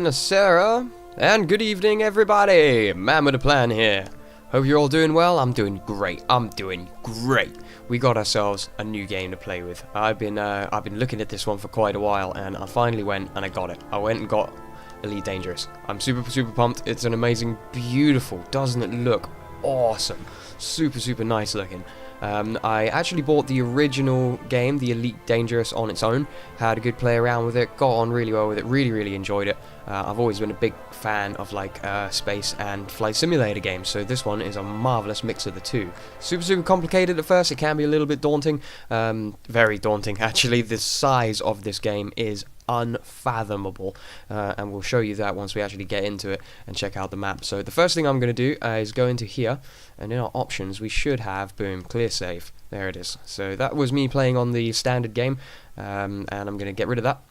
Buonasera, and good evening everybody! MannwidaPlann here. Hope you're all doing well. I'm doing great. We got ourselves a new game to play with. I've been looking at this one for quite a while, and I finally went and I got it. I went and got Elite Dangerous. I'm super pumped. It's an amazing, beautiful, doesn't it look awesome? Super nice looking. I actually bought the original game, the Elite Dangerous, on its own. Had a good play around with it, got on really well with it, really enjoyed it. I've always been a big fan of like space and flight simulator games, so this one is a marvelous mix of the two. Super complicated at first, it can be a little bit daunting, very daunting actually. The size of this game is unfathomable, and we'll show you that once we actually get into it and check out the map. So the first thing I'm going to do is go into here, and in our options we should have, boom, clear save. There it is. So that was me playing on the standard game, and I'm going to get rid of that.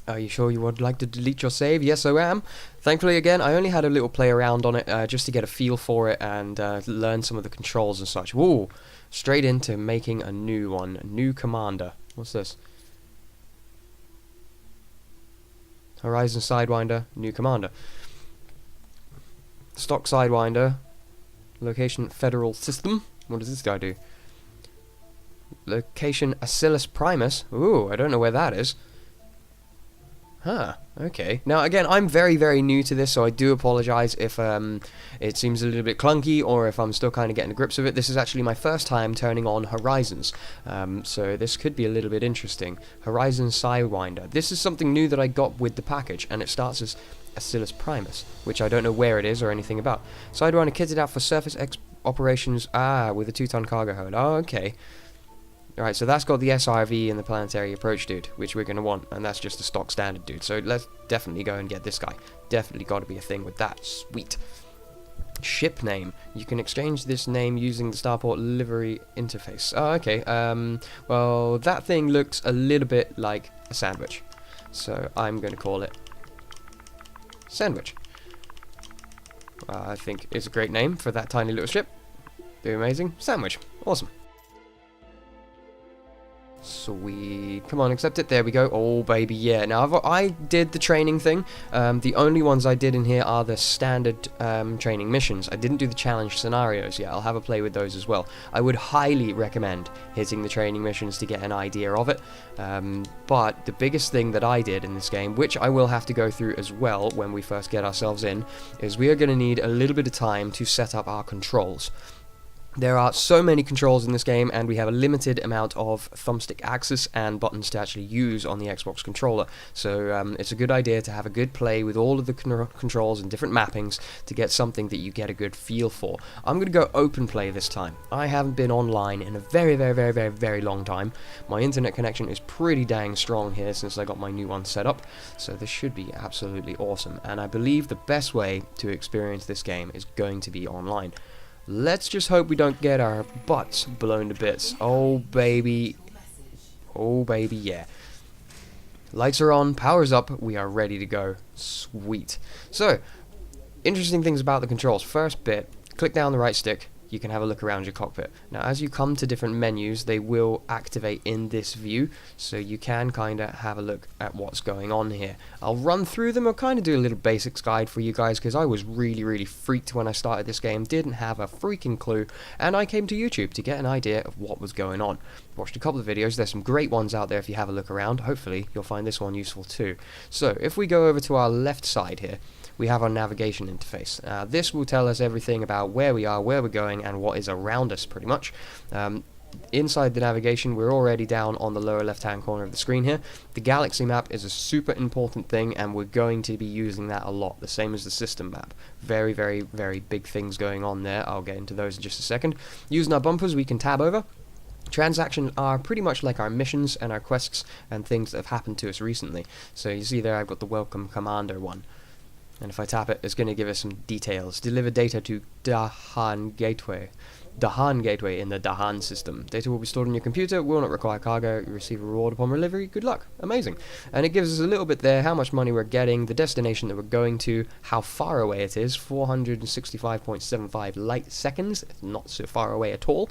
Are you sure you would like to delete your save? Yes, I am. Thankfully, again, I only had a little play around on it just to get a feel for it and learn some of the controls and such. Woo! Straight into making a new one. A new commander. What's this? Horizon Sidewinder, new commander. Stock Sidewinder. Location Federal System. What does this guy do? Location Acilis Primus. Ooh, I don't know where that is. Huh, okay. Now again, I'm very new to this, so I do apologise if it seems a little bit clunky or if I'm still kind of getting the grips of it. This is actually my first time turning on Horizons, so this could be a little bit interesting. Horizon Sidewinder. This is something new that I got with the package, and it starts as Acilis Primus, which I don't know where it is or anything about. Sidewinder kitted out for surface operations, with a 2-ton cargo hold. Oh, okay. Alright, so that's got the SRV and the planetary approach dude, which we're going to want, and that's just the stock standard dude. So let's definitely go and get this guy. Definitely got to be a thing with that. Sweet. Ship name. You can exchange this name using the starport livery interface. Oh, okay. Well, that thing looks a little bit like a sandwich. So I'm going to call it Sandwich. I think it's a great name for that tiny little ship. Be amazing. Sandwich. Awesome. Sweet. Come on, accept it. There we go. Oh, baby, yeah. Now, I did the training thing. The only ones I did in here are the standard training missions. I didn't do the challenge scenarios yet. I'll have a play with those as well. I would highly recommend hitting the training missions to get an idea of it. But the biggest thing that I did in this game, which I will have to go through as well when we first get ourselves in, is we are going to need a little bit of time to set up our controls. There are so many controls in this game, and we have a limited amount of thumbstick access and buttons to actually use on the Xbox controller. So it's a good idea to have a good play with all of the controls and different mappings to get something that you get a good feel for. I'm going to go open play this time. I haven't been online in a very long time. My internet connection is pretty dang strong here since I got my new one set up, so this should be absolutely awesome. And I believe the best way to experience this game is going to be online. Let's just hope we don't get our butts blown to bits. Oh baby, yeah. Lights are on, power's up, we are ready to go. Sweet. So, interesting things about the controls. First bit, click down the right stick, you can have a look around your cockpit. Now as you come to different menus, they will activate in this view, so you can kind of have a look at what's going on here. I'll run through them. I'll kind of do a little basics guide for you guys, because I was really freaked when I started this game, didn't have a freaking clue, and I came to YouTube to get an idea of what was going on. Watched a couple of videos, there's some great ones out there if you have a look around. Hopefully you'll find this one useful too. So if we go over to our left side here, we have our navigation interface. This will tell us everything about where we are, where we're going, and what is around us, pretty much. Inside the navigation, we're already down on the lower left-hand corner of the screen here. The galaxy map is a super important thing, and we're going to be using that a lot, the same as the system map. Very big things going on there. I'll get into those in just a second. Using our bumpers, we can tab over. Transactions are pretty much like our missions and our quests and things that have happened to us recently. So you see there I've got the Welcome Commander one. And if I tap it, it's going to give us some details. Deliver data to Dahan Gateway. Dahan gateway in the Dahan system. Data will be stored on your computer, will not require cargo, you receive a reward upon delivery, good luck. Amazing. And it gives us a little bit there, how much money we're getting, the destination that we're going to, how far away it is, 465.75 light seconds, not so far away at all.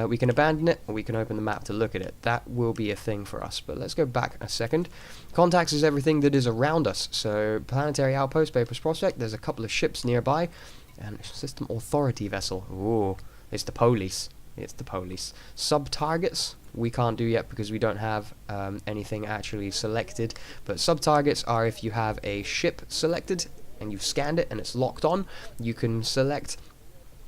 We can abandon it, or we can open the map to look at it. That will be a thing for us, but let's go back a second. Contacts is everything that is around us, so planetary outpost, Vapors Prospect, there's a couple of ships nearby, and system authority vessel, ooh. It's the police. It's the police. Sub-targets, we can't do yet because we don't have anything actually selected. But sub-targets are if you have a ship selected and you've scanned it and it's locked on, you can select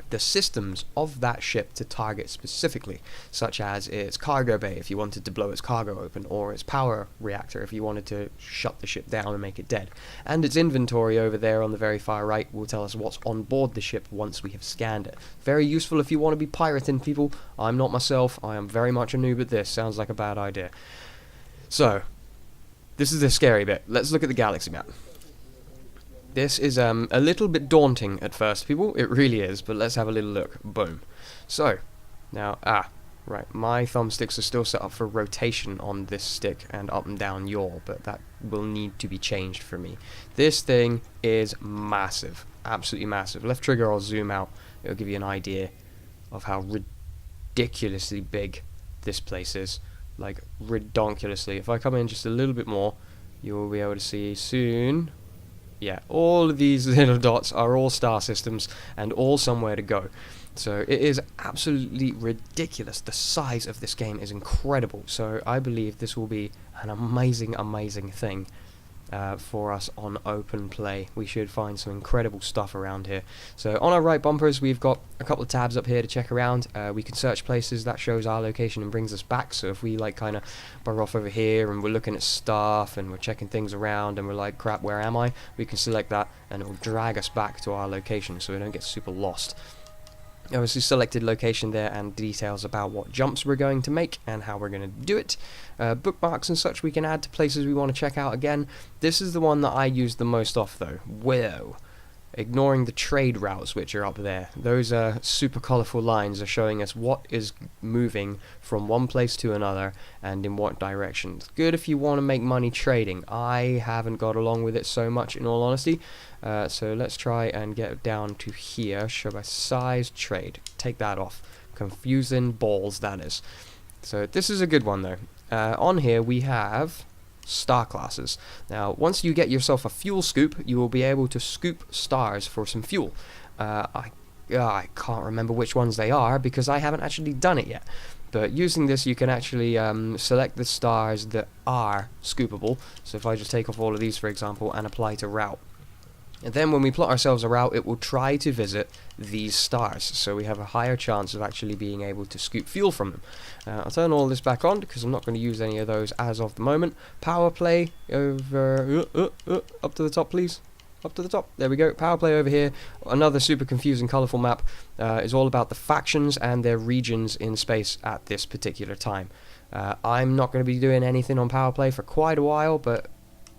the systems of that ship to target specifically, such as its cargo bay if you wanted to blow its cargo open, or its power reactor if you wanted to shut the ship down and make it dead. And its inventory over there on the very far right will tell us what's on board the ship once we have scanned it. Very useful if you want to be pirating people. I'm not myself, I am very much a noob at this, sounds like a bad idea. So, this is the scary bit. Let's look at the galaxy map. This is a little bit daunting at first, people. It really is, but let's have a little look. Boom. So, now, right, my thumbsticks are still set up for rotation on this stick and up and down yaw, but that will need to be changed for me. This thing is massive. Absolutely massive. Left trigger, I'll zoom out. It'll give you an idea of how ridiculously big this place is. Like, redonkulously. If I come in just a little bit more, you'll be able to see soon. Yeah, all of these little dots are all star systems and all somewhere to go. So it is absolutely ridiculous. The size of this game is incredible. So I believe this will be an amazing, amazing thing for us on open play. We should find some incredible stuff around here. So on our right bumpers, we've got a couple of tabs up here to check around. We can search places. That shows our location and brings us back. So if we like kind of bur off over here and we're looking at stuff and we're checking things around and we're like, crap, where am I? We can select that and it will drag us back to our location so we don't get super lost. Obviously selected location there and details about what jumps we're going to make and how we're going to do it. Bookmarks and such we can add to places we want to check out again. This is the one that I use the most of though. Whoa. Ignoring the trade routes which are up there. Those super colourful lines are showing us what is moving from one place to another and in what direction. It's good if you want to make money trading. I haven't got along with it so much in all honesty. So let's try and get down to here. Show by size, trade. Take that off. Confusing balls, that is. So this is a good one though. On here we have star classes. Now once you get yourself a fuel scoop, you will be able to scoop stars for some fuel. I can't remember which ones they are because I haven't actually done it yet. But using this you can actually select the stars that are scoopable. So if I just take off all of these for example and apply to route. And then when we plot ourselves a route, it will try to visit these stars, so we have a higher chance of actually being able to scoop fuel from them. I'll turn all this back on because I'm not going to use any of those as of the moment. Power play over up to the top, please. Up to the top. There we go. Power play over here. Another super confusing, colourful map is all about the factions and their regions in space at this particular time. I'm not going to be doing anything on power play for quite a while, but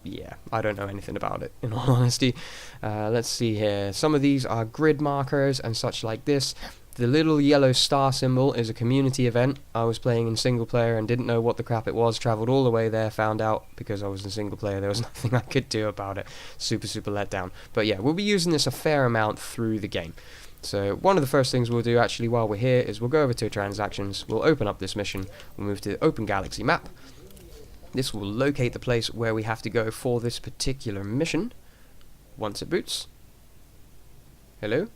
yeah, I don't know anything about it, in all honesty. Let's see here. Some of these are grid markers and such like this. The little yellow star symbol is a community event. I was playing in single player and didn't know what the crap it was. Travelled all the way there, found out because I was in single player there was nothing I could do about it. Super let down. But yeah, we'll be using this a fair amount through the game. So one of the first things we'll do actually while we're here is we'll go over to transactions. We'll open up this mission. We'll move to the Open Galaxy map. This will locate the place where we have to go for this particular mission. Once it boots. Hello?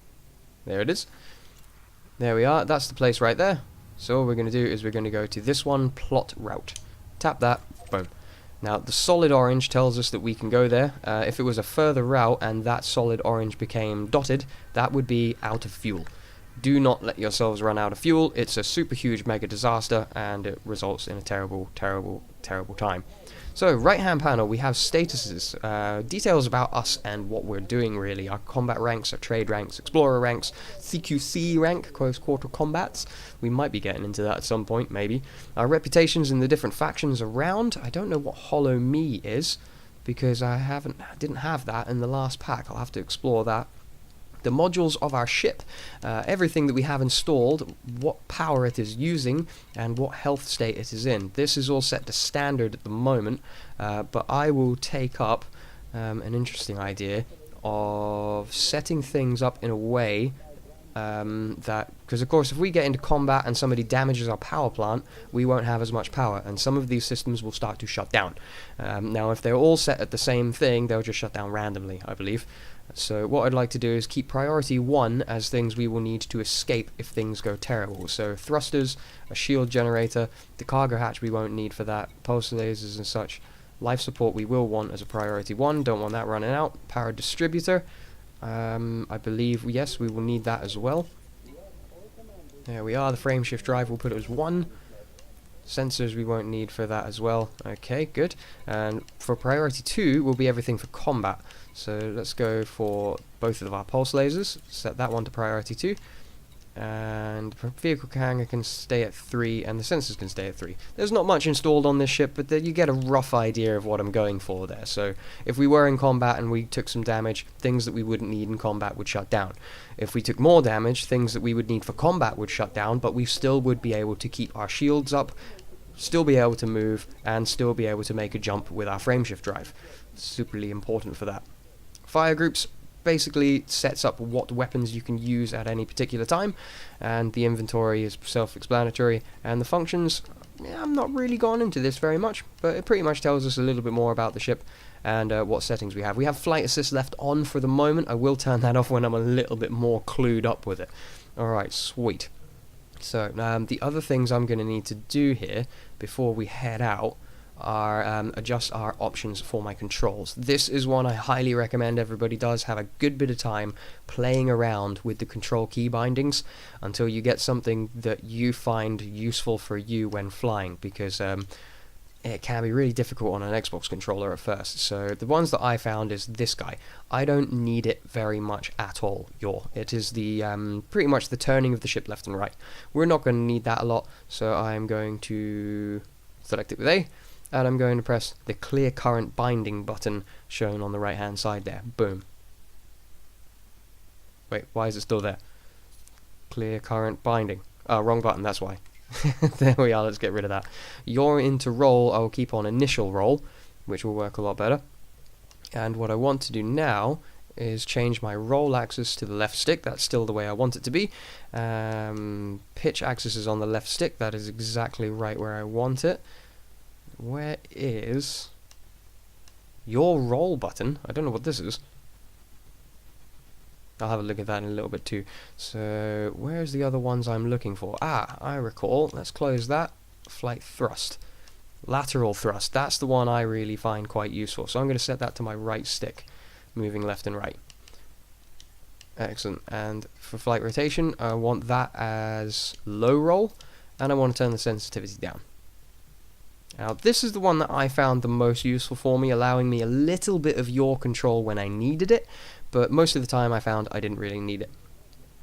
There it is. There we are. That's the place right there. So all we're going to do is we're going to go to this one, plot route. Tap that. Boom. Now the solid orange tells us that we can go there. If it was a further route and that solid orange became dotted, that would be out of fuel. Do not let yourselves run out of fuel. It's a super huge mega disaster and it results in a terrible time. So right hand panel we have statuses, details about us and what we're doing really. Our combat ranks, our trade ranks, explorer ranks, CQC rank, close quarter combats. We might be getting into that at some point maybe. Our reputations in the different factions around. I don't know what Hollow Me is because I didn't have that in the last pack. I'll have to explore that. the modules of our ship, everything that we have installed, what power it is using, and what health state it is in. This is all set to standard at the moment, but I will take up an interesting idea of setting things up in a way that, because of course if we get into combat and somebody damages our power plant, we won't have as much power, and some of these systems will start to shut down. Now if they're all set at the same thing, they'll just shut down randomly, I believe. So what I'd like to do is keep priority 1 as things we will need to escape if things go terrible. So thrusters, a shield generator, the cargo hatch we won't need for that, pulse lasers and such. Life support we will want as a priority 1, don't want that running out. Power distributor, I believe, yes, we will need that as well. There we are, the frame shift drive we'll put it as 1. Sensors we won't need for that as well. Okay, good. And for priority 2 will be everything for combat. So let's go for both of our pulse lasers, set that one to priority 2. And vehicle hangar can stay at 3, and the sensors can stay at 3. There's not much installed on this ship, but you get a rough idea of what I'm going for there. So if we were in combat and we took some damage, things that we wouldn't need in combat would shut down. If we took more damage, things that we would need for combat would shut down, but we still would be able to keep our shields up, still be able to move, and still be able to make a jump with our frameshift drive. Superly important for that. Fire groups basically sets up what weapons you can use at any particular time, and the inventory is self-explanatory, and the functions, I'm not really gone into this very much, but it pretty much tells us a little bit more about the ship and what settings we have. We have flight assist left on for the moment. I will turn that off when I'm a little bit more clued up with it. Alright, sweet. So the other things I'm going to need to do here before we head out are adjust our options for my controls. This is one I highly recommend everybody does. Have a good bit of time playing around with the control key bindings until you get something that you find useful for you when flying, because it can be really difficult on an Xbox controller at first. So the ones that I found is this guy. I don't need it very much at all. It is the pretty much the turning of the ship left and right. We're not going to need that a lot, so I'm going to select it with A, and I'm going to press the clear current binding button shown on the right hand side there. Boom. Wait, why is it still there? Clear current binding. Oh, wrong button, that's why. There we are, let's get rid of that. You're into roll, I will keep on initial roll, which will work a lot better. And what I want to do now is change my roll axis to the left stick. That's still the way I want it to be. Pitch axis is on the left stick. That is exactly right where I want it. Where is your roll button? I don't know what this is. I'll have a look at that in a little bit too. So where's the other ones I'm looking for? Ah, I recall. Let's close that. Flight thrust. Lateral thrust. That's the one I really find quite useful. So I'm going to set that to my right stick, moving left and right. Excellent. And for flight rotation, I want that as low roll, and I want to turn the sensitivity down. Now this is the one that I found the most useful for me, allowing me a little bit of yaw control when I needed it, but most of the time I found I didn't really need it.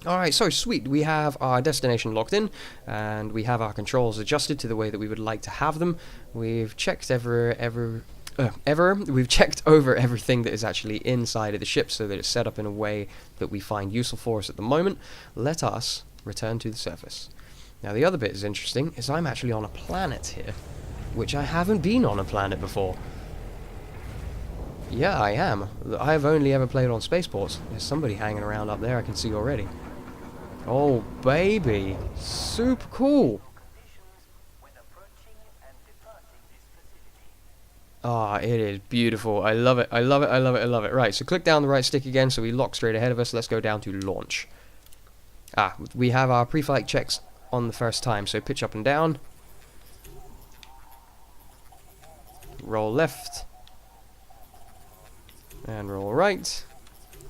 Alright, so sweet, we have our destination locked in, and we have our controls adjusted to the way that we would like to have them. We've checked we've checked over everything that is actually inside of the ship so that it's set up in a way that we find useful for us at the moment. Let us return to the surface. Now the other bit is interesting, is I'm actually on a planet here, which I haven't been on a planet before. Yeah, I am. I've only ever played on spaceports. There's somebody hanging around up there I can see already. Oh, baby. Super cool. Ah, it is beautiful. I love it. I love it. I love it. I love it. Right, so click down the right stick again so we lock straight ahead of us. Let's go down to launch. Ah, we have our pre-flight checks on the first time. So pitch up and down. Roll left. And roll right.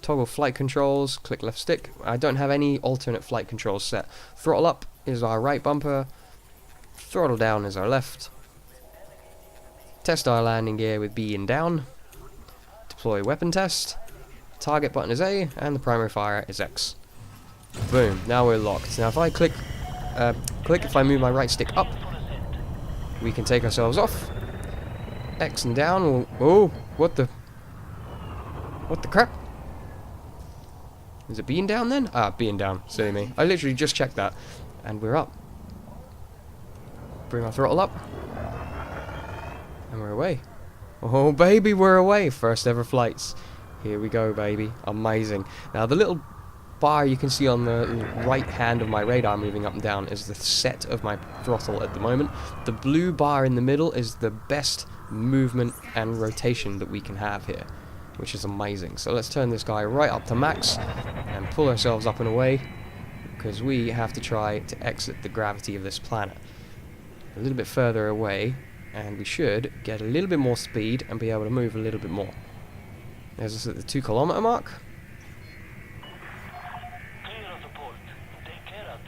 Toggle flight controls, click left stick. I don't have any alternate flight controls set. Throttle up is our right bumper. Throttle down is our left. Test our landing gear with B and down. Deploy weapon test. Target button is A, and the primary fire is X. Boom, now we're locked. Now if I if I move my right stick up, we can take ourselves off. X and down. Oh, what the crap? Is it being down then? Ah, being down. Silly me. I literally just checked that. And we're up. Bring our throttle up. And we're away. Oh, baby, we're away. First ever flights. Here we go, baby. Amazing. Now, the little bar you can see on the right hand of my radar moving up and down is the set of my throttle at the moment. The blue bar in the middle is the best movement and rotation that we can have here, which is amazing. So let's turn this guy right up to max and pull ourselves up and away, because we have to try to exit the gravity of this planet. A little bit further away, and we should get a little bit more speed and be able to move a little bit more. There's us at the 2 kilometer mark.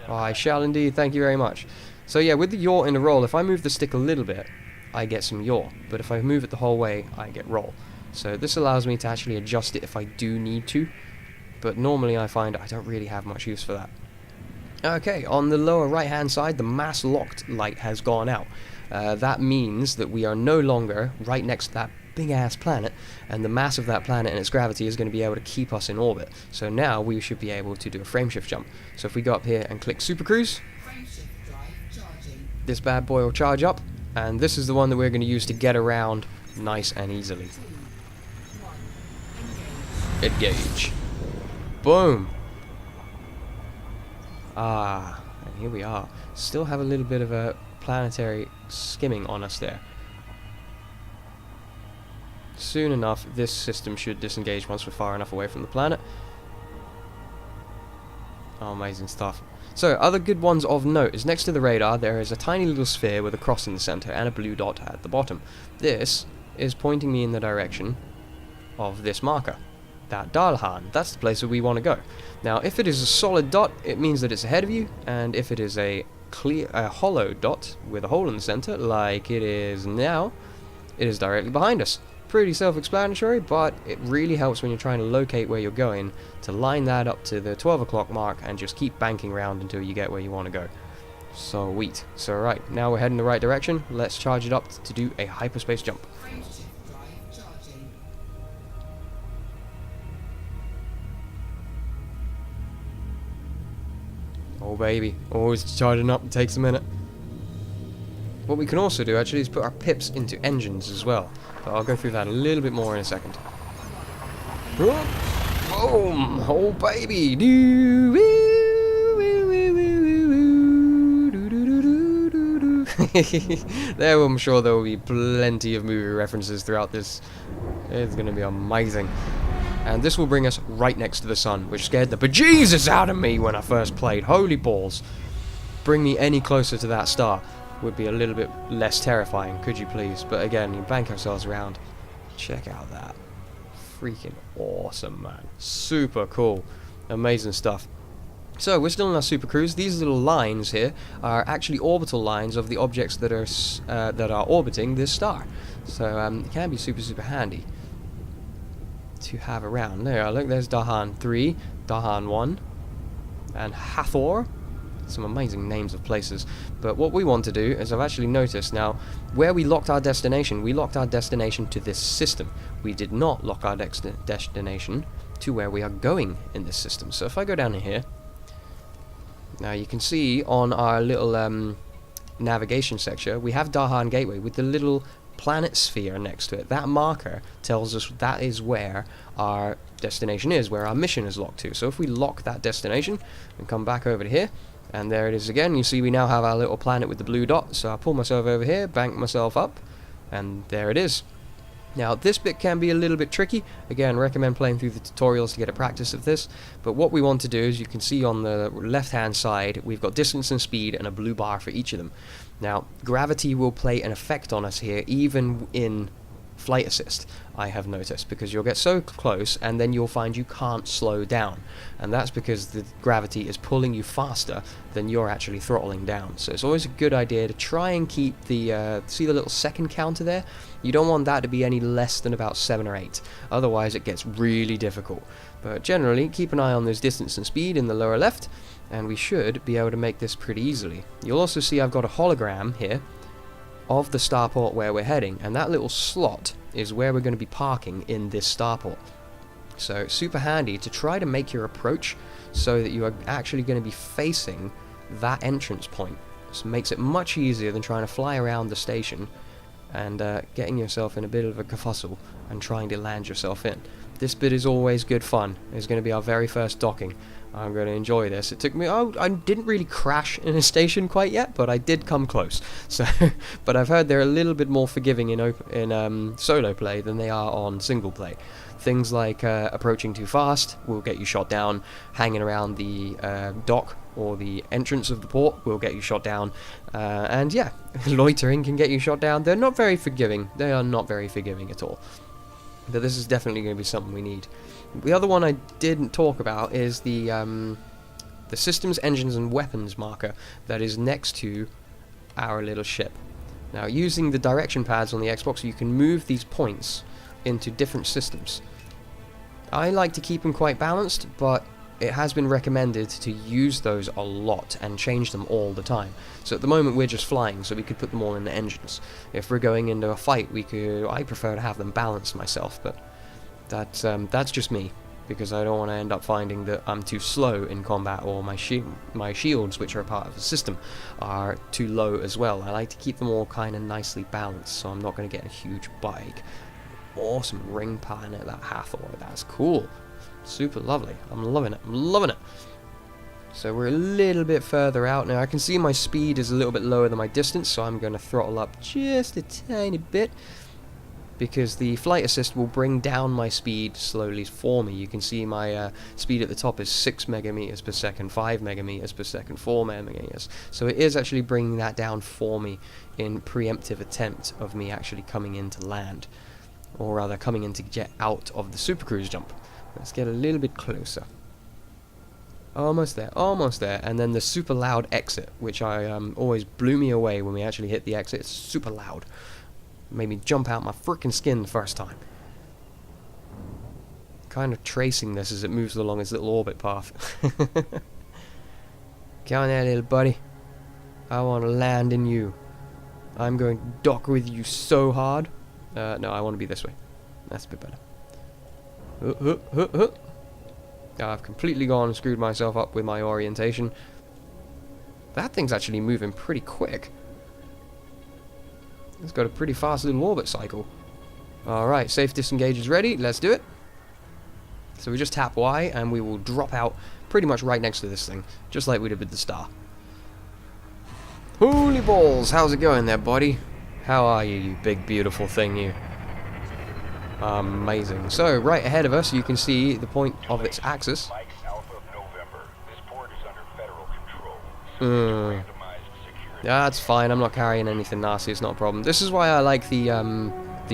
Oh, I shall indeed, thank you very much. So yeah, with the yaw in the roll, if I move the stick a little bit, I get some yaw. But if I move it the whole way, I get roll. So this allows me to actually adjust it if I do need to. But normally I find I don't really have much use for that. Okay, on the lower right hand side, the mass locked light has gone out. That means that we are no longer right next to that big ass planet, and the mass of that planet and its gravity is going to be able to keep us in orbit. So now we should be able to do a frameshift jump. So if we go up here and click Super Cruise, this bad boy will charge up, and this is the one that we're going to use to get around nice and easily. Engage. Boom. Ah, and here we are. Still have a little bit of a planetary skimming on us there. Soon enough, this system should disengage once we're far enough away from the planet. Oh, amazing stuff. So, other good ones of note is next to the radar there is a tiny little sphere with a cross in the center and a blue dot at the bottom. This is pointing me in the direction of this marker. That Dalhan, that's the place where we want to go. Now, if it is a solid dot, it means that it's ahead of you, and if it is a hollow dot with a hole in the center, like it is now, it is directly behind us. Pretty self-explanatory, but it really helps when you're trying to locate where you're going to line that up to the 12 o'clock mark and just keep banking around until you get where you want to go. Sweet. So right, now we're heading the right direction. Let's charge it up to do a hyperspace jump. Oh baby, always charging up, it takes a minute. What we can also do actually is put our pips into engines as well. But I'll go through that a little bit more in a second. Boom! Oh baby! There, I'm sure there will be plenty of movie references throughout this. It's going to be amazing. And this will bring us right next to the sun, which scared the bejesus out of me when I first played. Holy balls. Bring me any closer to that star would be a little bit less terrifying, could you please? But again, you bank ourselves around. Check out that. Freaking awesome, man. Super cool. Amazing stuff. So, we're still in our super cruise. These little lines here are actually orbital lines of the objects that are orbiting this star. So, it can be super handy to have around. There, look, there's Dahan 3, Dahan 1, and Hathor. Some amazing names of places. But what we want to do is, I've actually noticed now, where we locked our destination to this system. We did not lock our destination to where we are going in this system. So if I go down in here, now you can see on our little navigation section, we have Dahan Gateway with the little planet sphere next to it. That marker tells us that is where our destination is, where our mission is locked to. So if we lock that destination and come back over to here, and there it is again, you see we now have our little planet with the blue dot. So I'll pull myself over here, bank myself up, and there it is. Now this bit can be a little bit tricky. Again, recommend playing through the tutorials to get a practice of this. But what we want to do is, you can see on the left hand side, we've got distance and speed and a blue bar for each of them. Now gravity will play an effect on us here, even in flight assist, I have noticed, because you'll get so close and then you'll find you can't slow down, and that's because the gravity is pulling you faster than you're actually throttling down. So it's always a good idea to try and keep the see the little second counter there? You don't want that to be any less than about 7 or 8, otherwise it gets really difficult. But generally keep an eye on those distance and speed in the lower left, and we should be able to make this pretty easily. You'll also see I've got a hologram here of the starport where we're heading, and that little slot is where we're going to be parking in this starport. So super handy to try to make your approach so that you are actually going to be facing that entrance point. So it makes it much easier than trying to fly around the station and getting yourself in a bit of a kerfuffle and trying to land yourself in. This bit is always good fun. It's going to be our very first docking. I'm going to enjoy this. It took me... Oh, I didn't really crash in a station quite yet, but I did come close. So, but I've heard they're a little bit more forgiving in solo play than they are on single play. Things like approaching too fast will get you shot down. Hanging around the dock or the entrance of the port will get you shot down. And yeah, loitering can get you shot down. They're not very forgiving. They are not very forgiving at all. But this is definitely going to be something we need. The other one I didn't talk about is the systems, engines, and weapons marker that is next to our little ship. Now, using the direction pads on the Xbox, you can move these points into different systems. I like to keep them quite balanced, but it has been recommended to use those a lot and change them all the time. So at the moment we're just flying, so we could put them all in the engines. If we're going into a fight, I prefer to have them balanced myself, but that's just me, because I don't want to end up finding that I'm too slow in combat, or my shields, which are a part of the system, are too low as well. I like to keep them all kind of nicely balanced, so I'm not going to get a huge bike. Awesome ring planet, that Hathor, that's cool. Super lovely. I'm loving it. I'm loving it. So we're a little bit further out now. I can see my speed is a little bit lower than my distance, so I'm going to throttle up just a tiny bit, because the flight assist will bring down my speed slowly for me. You can see my speed at the top is 6 megameters per second, 5 megameters per second, 4 megameters. So it is actually bringing that down for me in preemptive attempt of me actually coming into land, or rather coming in to get out of the Super Cruise jump. Let's get a little bit closer. Almost there, and then the super loud exit, which always blew me away when we actually hit the exit. It's super loud. Made me jump out my freaking skin the first time. Kind of tracing this as it moves along its little orbit path. Come on there, little buddy. I want to land in you. I'm going to dock with you so hard. No, I want to be this way. That's a bit better. I've completely gone and screwed myself up with my orientation. That thing's actually moving pretty quick. It's got a pretty fast little orbit cycle. Alright, safe disengage is ready. Let's do it. So we just tap Y and we will drop out pretty much right next to this thing, just like we did with the star. Holy balls, how's it going there, buddy? How are you, you big beautiful thing, you? Amazing. So, right ahead of us, you can see the point of its axis. That's fine, I'm not carrying anything nasty, it's not a problem. This is why I like the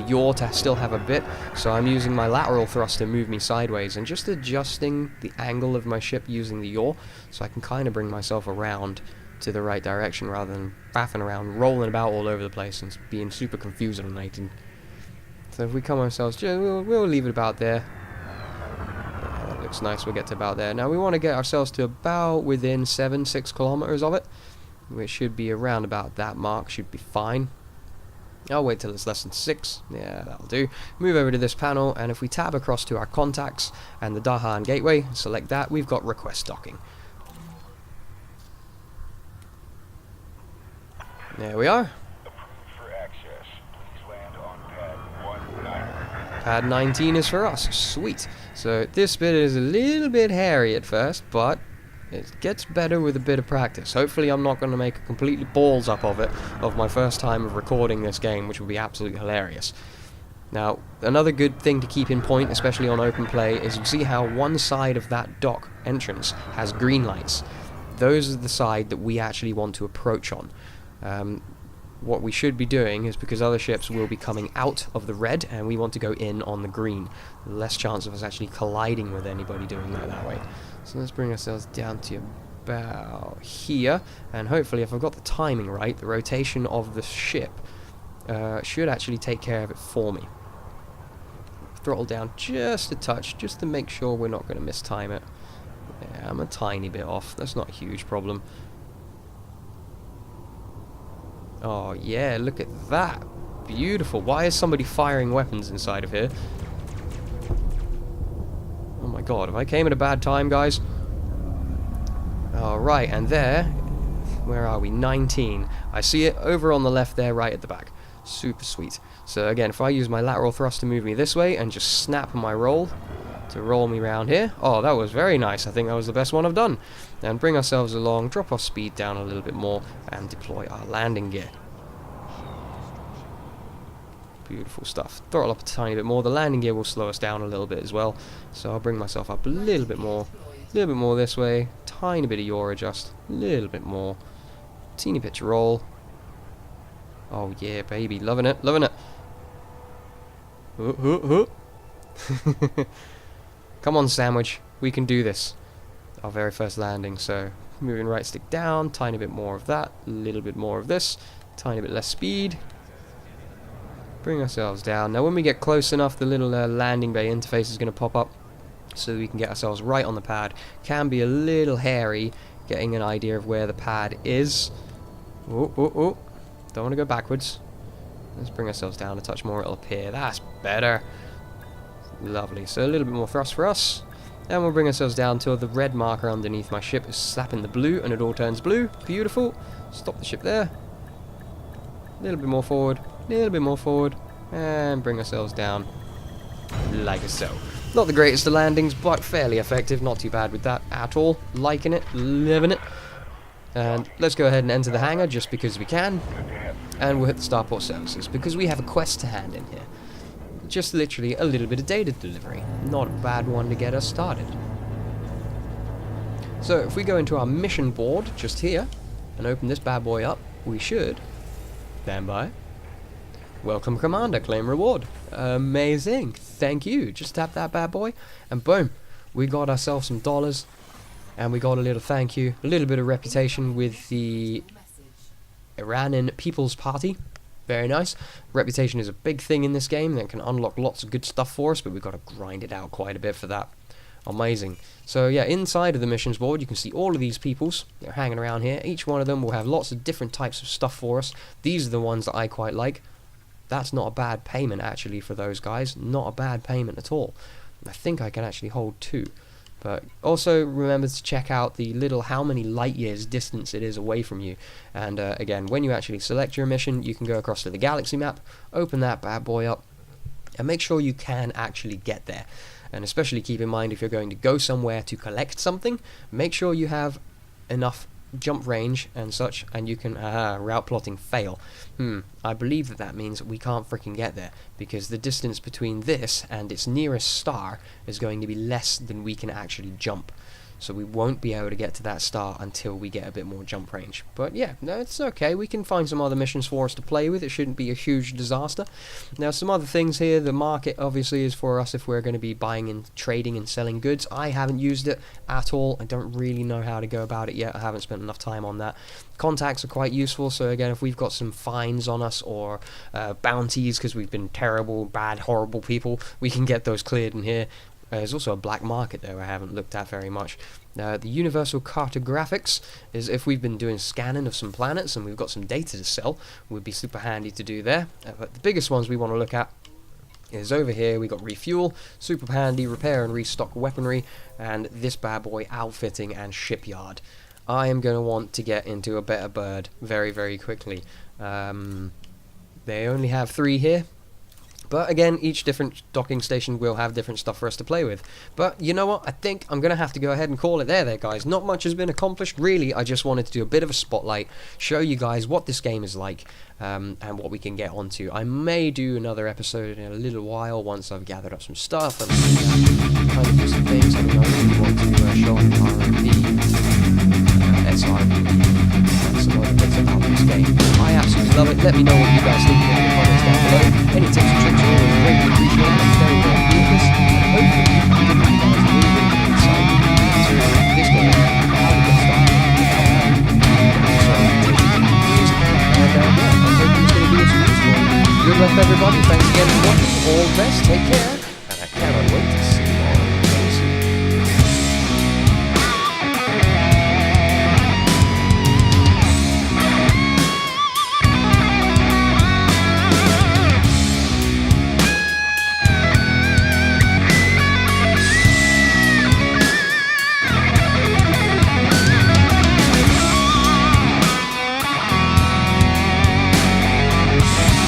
yaw to still have a bit, so I'm using my lateral thrust to move me sideways, and just adjusting the angle of my ship using the yaw, so I can kind of bring myself around to the right direction, rather than faffing around, rolling about all over the place, and being super confusing. So if we come ourselves, we'll leave it about there. Yeah, that looks nice, we'll get to about there. Now we want to get ourselves to about within 6 kilometers of it, which should be around about that mark, should be fine. I'll wait till it's less than 6, yeah, that'll do. Move over to this panel, and if we tab across to our contacts and the Dahan gateway, select that, we've got request docking. There we are. Pad 19 is for us. Sweet. So this bit is a little bit hairy at first, but it gets better with a bit of practice. Hopefully I'm not going to make a completely balls up of it, of my first time of recording this game, which will be absolutely hilarious. Now, another good thing to keep in point, especially on open play, is you see how one side of that dock entrance has green lights. Those are the side that we actually want to approach on. What we should be doing is, because other ships will be coming out of the red and we want to go in on the green, less chance of us actually colliding with anybody doing that way. So let's bring ourselves down to about here, and hopefully, if I've got the timing right, the rotation of the ship should actually take care of it for me. Throttle down just a touch, just to make sure we're not going to mistime it. Yeah, I'm a tiny bit off, that's not a huge problem. Oh yeah, look at that. Beautiful. Why is somebody firing weapons inside of here? God, if I came at a bad time, guys. Alright, and there, where are we? 19. I see it over on the left there, right at the back. Super sweet. So again, if I use my lateral thrust to move me this way and just snap my roll to roll me around here. Oh, that was very nice. I think that was the best one I've done. And bring ourselves along, drop our speed down a little bit more, and deploy our landing gear. Beautiful stuff. Throttle up a tiny bit more. The landing gear will slow us down a little bit as well. So I'll bring myself up a little bit more this way. Tiny bit of yaw adjust. A little bit more. Teeny pitch roll. Oh yeah, baby. Loving it. Loving it. Come on, sandwich. We can do this. Our very first landing. So moving right stick down. Tiny bit more of that. A little bit more of this. Tiny bit less speed. Bring ourselves down. Now when we get close enough, the little landing bay interface is going to pop up so we can get ourselves right on the pad. Can be a little hairy getting an idea of where the pad is. Don't want to go backwards. Let's bring ourselves down a touch more. It'll appear. That's better. Lovely. So a little bit more thrust for us. And we'll bring ourselves down until the red marker underneath my ship is slapping the blue and it all turns blue. Beautiful. Stop the ship there. A little bit more forward. A little bit more forward. And bring ourselves down like so. Not the greatest of landings, but fairly effective. Not too bad with that at all. Liking it. Living it. And let's go ahead and enter the hangar just because we can. And we'll hit the starport services because we have a quest to hand in here. Just literally a little bit of data delivery. Not a bad one to get us started. So if we go into our mission board just here and open this bad boy up, we should stand by. Welcome, Commander. Claim reward. Amazing. Thank you. Just tap that bad boy and boom. We got ourselves some dollars and we got a little thank you. A little bit of reputation with the Iranian People's Party. Very nice. Reputation is a big thing in this game that can unlock lots of good stuff for us, but we've got to grind it out quite a bit for that. Amazing. So yeah, inside of the missions board you can see all of these peoples. They're hanging around here. Each one of them will have lots of different types of stuff for us. These are the ones that I quite like. That's not a bad payment actually for those guys. Not a bad payment at all. I think I can actually hold 2. But also remember to check out the little how many light years distance it is away from you. And again, when you actually select your mission, you can go across to the galaxy map, open that bad boy up, and make sure you can actually get there. And especially keep in mind if you're going to go somewhere to collect something, make sure you have enough jump range and such, and you can route plotting fail. I believe that means we can't freaking get there because the distance between this and its nearest star is going to be less than we can actually jump. So we won't be able to get to that star until we get a bit more jump range. But yeah, no, it's okay. We can find some other missions for us to play with. It shouldn't be a huge disaster. Now, some other things here. The market obviously is for us if we're going to be buying and trading and selling goods. I haven't used it at all. I don't really know how to go about it yet. I haven't spent enough time on that. Contacts are quite useful. So again, if we've got some fines on us or bounties because we've been terrible, bad, horrible people, we can get those cleared in here. There's also a black market there I haven't looked at very much. The universal cartographics is if we've been doing scanning of some planets and we've got some data to sell, would be super handy to do there. But the biggest ones we want to look at is over here. We got refuel, super handy, repair and restock weaponry, and this bad boy outfitting and shipyard. I am going to want to get into a better bird very, very quickly. They only have 3 here. But again, each different docking station will have different stuff for us to play with. But you know what? I think I'm going to have to go ahead and call it there, guys. Not much has been accomplished, really. I just wanted to do a bit of a spotlight, show you guys what this game is like, and what we can get onto. I may do another episode in a little while once I've gathered up some stuff and kind of do some things. I mean, I really want to show off R&D, SRD, and some other bits about this game. I absolutely love it. Let me know what you guys think in the comments down below. Any tips and tricks are always greatly appreciated. I'm very, very useless. And hopefully you can give you guys a little bit of insight into this game, how to get started, and yeah, I'm hoping it's going to be a smooth one. Good luck, everybody. Thanks again for watching. All the best. Take care.